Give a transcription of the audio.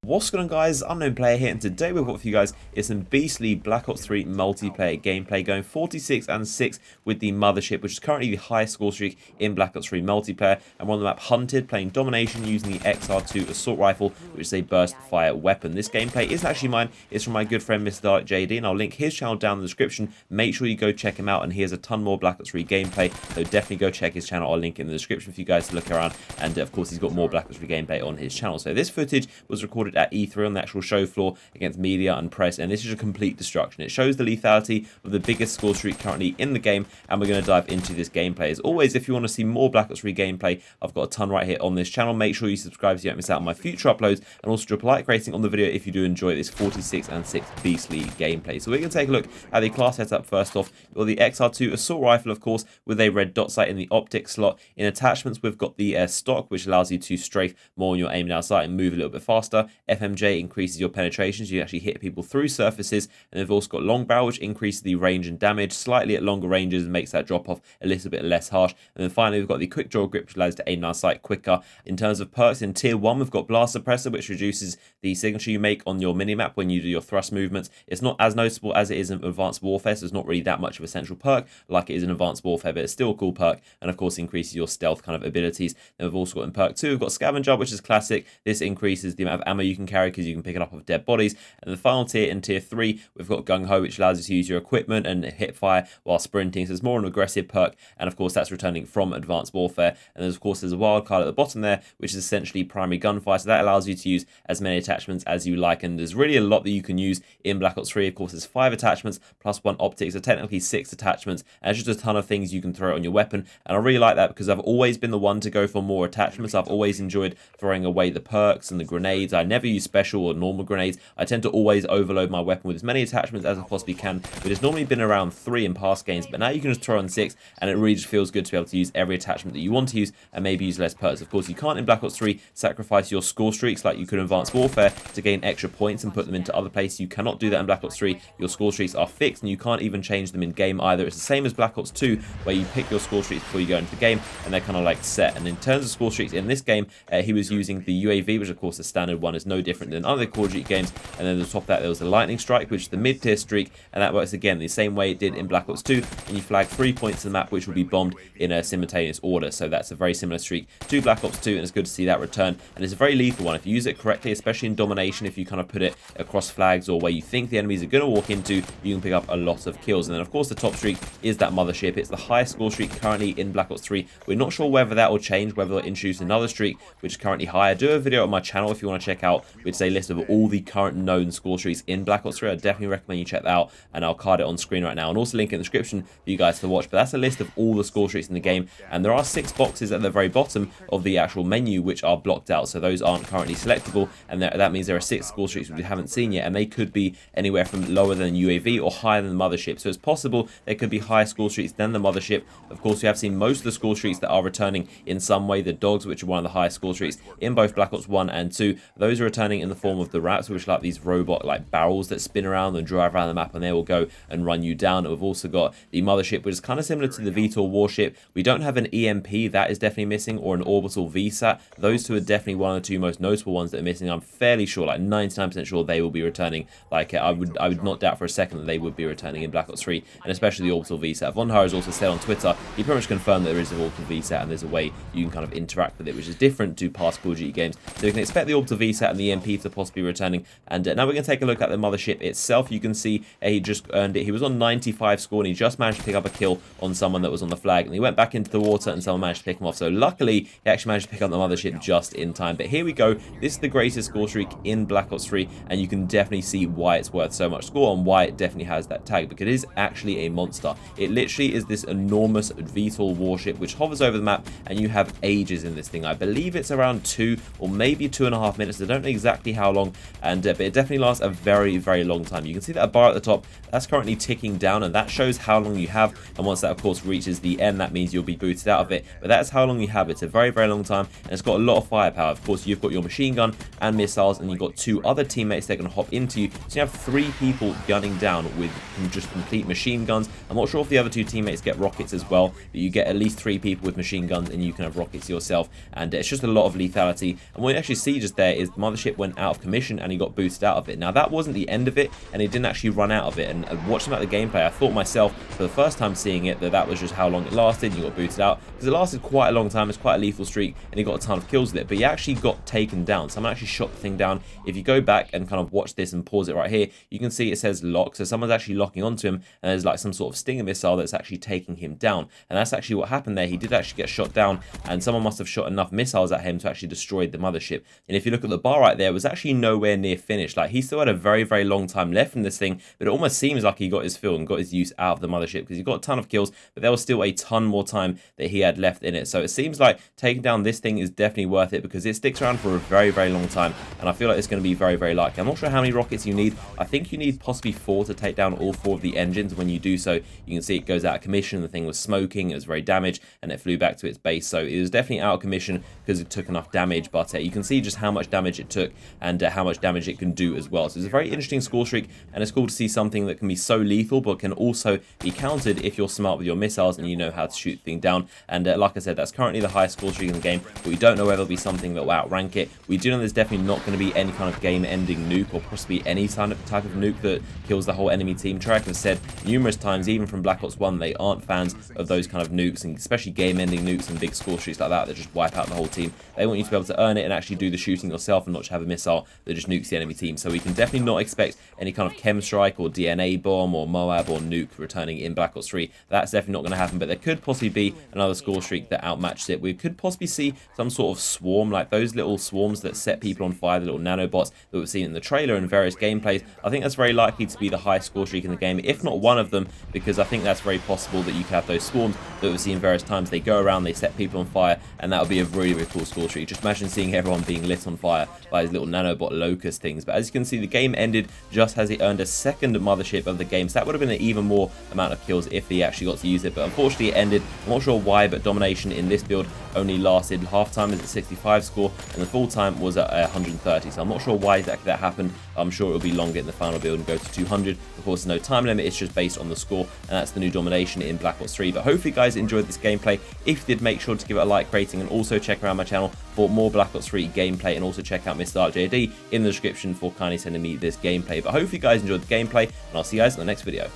What's going on, guys? Unknown Player here, and today we've got for you guys is some beastly Black Ops 3 multiplayer gameplay, going 46 and 6 with the Mothership, which is currently the highest score streak in Black Ops 3 multiplayer. And we're on the map Hunted, playing Domination using the XR2 assault rifle, which is a burst fire weapon. This gameplay isn't actually mine; it's from my good friend Mr. Dark JD, and I'll link his channel down in the description. Make sure you go check him out, and he has a ton more Black Ops 3 gameplay, so definitely go check his channel. I'll link it in the description for you guys to look around, and of course he's got more Black Ops 3 gameplay on his channel. So this footage was recorded at E3 on the actual show floor against media and press, and this is a complete destruction. It shows the lethality of the biggest score streak currently in the game, and we're going to dive into this gameplay. As always, if you want to see more Black Ops 3 gameplay, I've got a ton right here on this channel. Make sure you subscribe so you don't miss out on my future uploads, and also drop a like rating on the video if you do enjoy this 46 and 6 beastly gameplay. So we're going to take a look at the class setup first off. You've got the XR2 assault rifle, of course, with a red dot sight in the optic slot. In attachments, we've got the stock, which allows you to strafe more when you're aiming down sight and move a little bit faster. FMJ increases your penetration, so you actually hit people through surfaces, and they've also got long barrel, which increases the range and damage slightly at longer ranges and makes that drop off a little bit less harsh. And then finally, we've got the quick draw grip, which allows you to aim down sight quicker. In terms of perks, in tier 1, we've got blast suppressor, which reduces the signature you make on your minimap when you do your thrust movements. It's not as noticeable as it is in advanced warfare, so it's not really that much of a central perk like it is in advanced warfare, but it's still a cool perk, and of course increases your stealth kind of abilities. Then we've also got in perk 2, we've got scavenger, which is classic. This increases the amount of ammo you can carry because you can pick it up off dead bodies. And the final tier, in tier 3, we've got gung ho, which allows you to use your equipment and hit fire while sprinting, so it's more an aggressive perk, and of course that's returning from advanced warfare. And there's, of course, there's a wild card at the bottom there, which is essentially primary gunfire, so that allows you to use as many attachments as you like, and there's really a lot that you can use in Black Ops 3. Of course, there's 5 attachments plus 1 optic, so technically 6 attachments, and it's just a ton of things you can throw on your weapon. And I really like that because I've always been the one to go for more attachments. I've always enjoyed throwing away the perks and the grenades. I never use special or normal grenades. I tend to always overload my weapon with as many attachments as I possibly can, but it's normally been around 3 in past games, but now you can just throw on 6, and it really just feels good to be able to use every attachment that you want to use and maybe use less perks. Of course, you can't in Black Ops 3 sacrifice your score streaks like you could in Advanced Warfare to gain extra points and put them into other places. You cannot do that in Black Ops 3. Your score streaks are fixed, and you can't even change them in game either. It's the same as Black Ops 2, where you pick your score streaks before you go into the game, and they're kind of like set. And in terms of score streaks in this game, he was using the UAV, which of course the standard one is no different than other Call of Duty games. And then on top of that, there was the lightning strike, which is the mid-tier streak, and that works again the same way it did in Black Ops 2, and you flag 3 points to the map, which will be bombed in a simultaneous order. So that's a very similar streak to Black Ops 2, and it's good to see that return. And it's a very lethal one if you use it correctly, especially in domination. If you kind of put it across flags or where you think the enemies are going to walk into, you can pick up a lot of kills. And then of course the top streak is that Mothership. It's the highest score streak currently in Black Ops 3. We're not sure whether that will change, whether they'll introduce another streak which is currently higher. Do a video on my channel if you want to check out, which is a list of all the current known score streaks in Black Ops 3. I definitely recommend you check that out, and I'll card it on screen right now, and also link it in the description for you guys to watch. But that's a list of all the score streaks in the game, and there are 6 boxes at the very bottom of the actual menu which are blocked out, so those aren't currently selectable, and that means there are 6 score streaks we haven't seen yet, and they could be anywhere from lower than UAV or higher than the Mothership. So it's possible there could be higher score streaks than the Mothership. Of course, we have seen most of the score streaks that are returning in some way. The dogs, which are one of the highest score streaks in both Black Ops 1 and 2, those are returning in the form of the rats, which are like these robot like barrels that spin around and drive around the map, and they will go and run you down. And we've also got the Mothership, which is kind of similar to the VTOL warship. We don't have an EMP, that is definitely missing, or an orbital VSAT. Those two are definitely one of the 2 most notable ones that are missing. I'm fairly sure, like 99% sure, they will be returning. Like I would not doubt for a second that they would be returning in Black Ops 3, and especially the orbital VSAT. Von Har has also said on Twitter, he pretty much confirmed that there is an orbital VSAT, and there's a way you can kind of interact with it, which is different to past Call of Duty games. So you can expect the orbital VSAT and the EMP to possibly be returning. And now we're going to take a look at the Mothership itself. You can see he just earned it. He was on 95 score, and he just managed to pick up a kill on someone that was on the flag, and he went back into the water, and someone managed to pick him off. So luckily, he actually managed to pick up the Mothership just in time. But here we go. This is the greatest score streak in Black Ops 3, and you can definitely see why it's worth so much score and why it definitely has that tag, because it is actually a monster. It literally is this enormous VTOL warship which hovers over the map, and you have ages in this thing. I believe it's around 2 or maybe 2.5 minutes. I don't know exactly how long, and but it definitely lasts a very, very long time. You can see that bar at the top, that's currently ticking down, and that shows how long you have. And once that of course reaches the end, that means you'll be booted out of it, but that's how long you have. It's a very, very long time, and it's got a lot of firepower. Of course, you've got your machine gun and missiles, and you've got 2 other teammates that can hop into you, so you have 3 people gunning down with just complete machine guns. I'm not sure if the other 2 teammates get rockets as well, but you get at least 3 people with machine guns, and you can have rockets yourself, and it's just a lot of lethality. And what you actually see just there is the Mothership went out of commission and he got boosted out of it. Now, that wasn't the end of it, and he didn't actually run out of it. And watching about the gameplay, I thought myself, for the first time seeing it, that was just how long it lasted. You got booted out, because it lasted quite a long time. It's quite a lethal streak, and he got a ton of kills with it, but he actually got taken down. Someone actually shot the thing down. If you go back and kind of watch this and pause it right here, you can see it says lock. So someone's actually locking onto him, and there's like some sort of stinger missile that's actually taking him down. And that's actually what happened there. He did actually get shot down, and someone must have shot enough missiles at him to actually destroy the Mothership. And if you look at the bar right there, it was actually nowhere near finished. Like, he still had a very, very long time left in this thing, but it almost seems like he got his fill and got his use out of the Mothership, because he got a ton of kills, but there was still a ton more time that he had left in it. So it seems like taking down this thing is definitely worth it, because it sticks around for a very, very long time, and I feel like it's going to be very, very likely. I'm not sure how many rockets you need. I think you need possibly 4 to take down all 4 of the engines. When you do so, you can see it goes out of commission. The thing was smoking, it was very damaged, and it flew back to its base. So it was definitely out of commission because it took enough damage, but you can see just how much damage it took and how much damage it can do as well. So it's a very interesting score streak, and it's cool to see something that can be so lethal but can also be countered if you're smart with your missiles and you know how to shoot the thing down. And like I said, that's currently the highest score streak in the game, but we don't know whether it'll be something that will outrank it. We do know there's definitely not going to be any kind of game-ending nuke, or possibly any type of nuke that kills the whole enemy team. Treyarch has said numerous times, even from Black Ops 1, they aren't fans of those kind of nukes, and especially game-ending nukes and big score streaks like that just wipe out the whole team. They want you to be able to earn it and actually do the shooting yourself, and not just have a missile that just nukes the enemy team. So we can definitely not expect any kind of chem strike or DNA bomb or Moab or nuke returning in Black Ops 3. That's definitely not going to happen, but there could possibly be another score streak that outmatches it. We could possibly see some sort of swarm, like those little swarms that set people on fire, the little nanobots that we've seen in the trailer and various gameplays. I think that's very likely to be the highest score streak in the game, if not one of them, because I think that's very possible that you could have those swarms that we've seen various times. They go around, they set people on fire, and that would be a really, really cool score streak. Just imagine seeing everyone being lit on fire by these little nanobot locust things. But as you can see, the game ended just as he earned a second Mothership of the game, so that would have been an even more amount of kills if he actually got to use it. But unfortunately it ended. I'm not sure why, but domination in this build only lasted half time is at 65 score, and the full time was at 130. So I'm not sure why exactly that happened. I'm sure it'll be longer in the final build and go to 200. Of course, no time limit, it's just based on the score, and that's the new domination in Black Ops 3. But hopefully you guys enjoyed this gameplay. If you did, make sure to give it a like rating, and also check around my channel for more Black Ops 3 gameplay, and also check out Mr. Dark JD in the description for kindly sending me this gameplay. But hopefully you guys enjoyed the gameplay, and I'll see you guys in the next video.